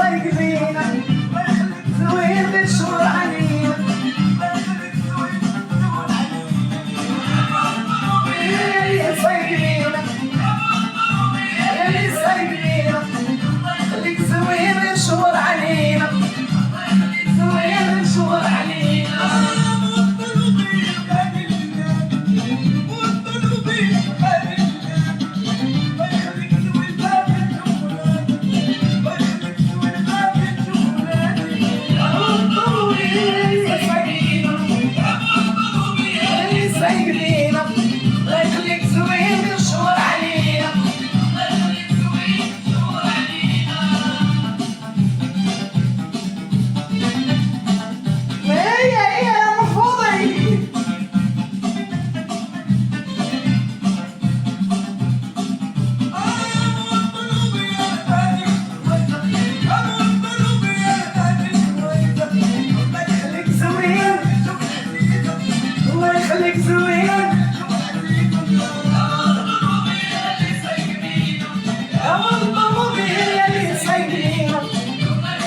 صايقلينا زوين غير شهور علينا يا صايقلينا يا صايقلينا خليك زوين غير شهور علينا زوين غير شهور علينا خليك زوين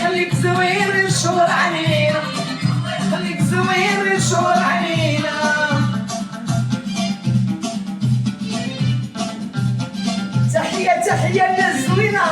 خليك زوين الشهور علينا خليك زوين الشهور علينا تحية تحية للزوينة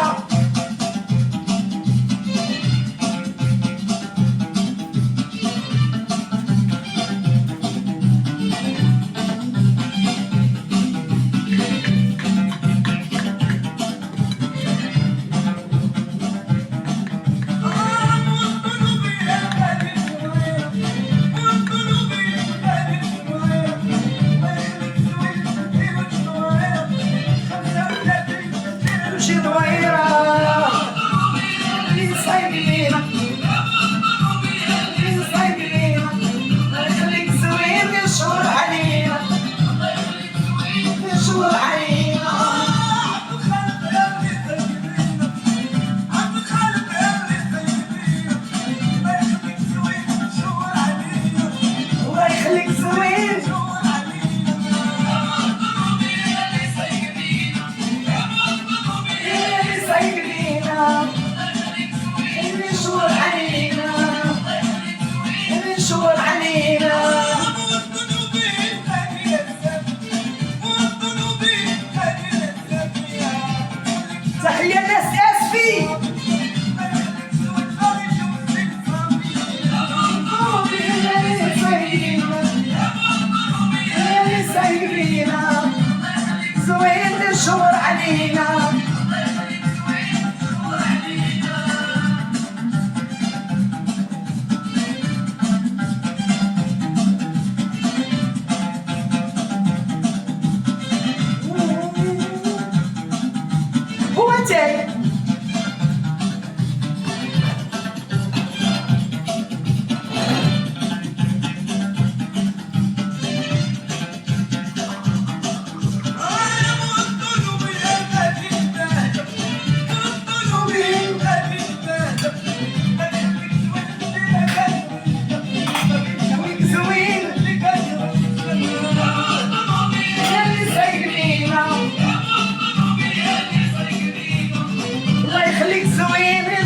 تحية ناس اسفي زوين الشهور علينا هو تاي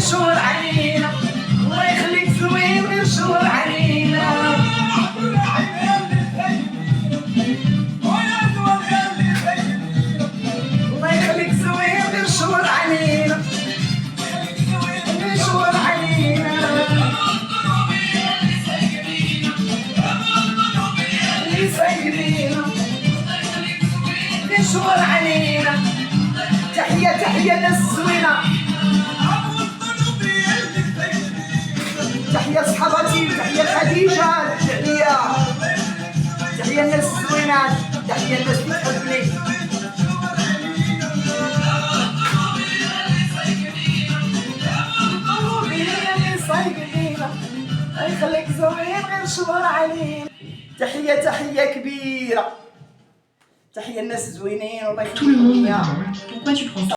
شهور علينا الله يخليك زوين غير شهور علينا الله يخليك زوين غير شهور علينا غير شهور علينا اللي صايقلينا غير شهور علينا تحية تحية للزوينة تحية صحباتي تحية خديجة تحية تحية الناس الزوينات تحية الناس اللي تحبني يخليك زوين غير شهور علينا تحية تحية كبيرة تحية الناس الزوينين والله يخليك.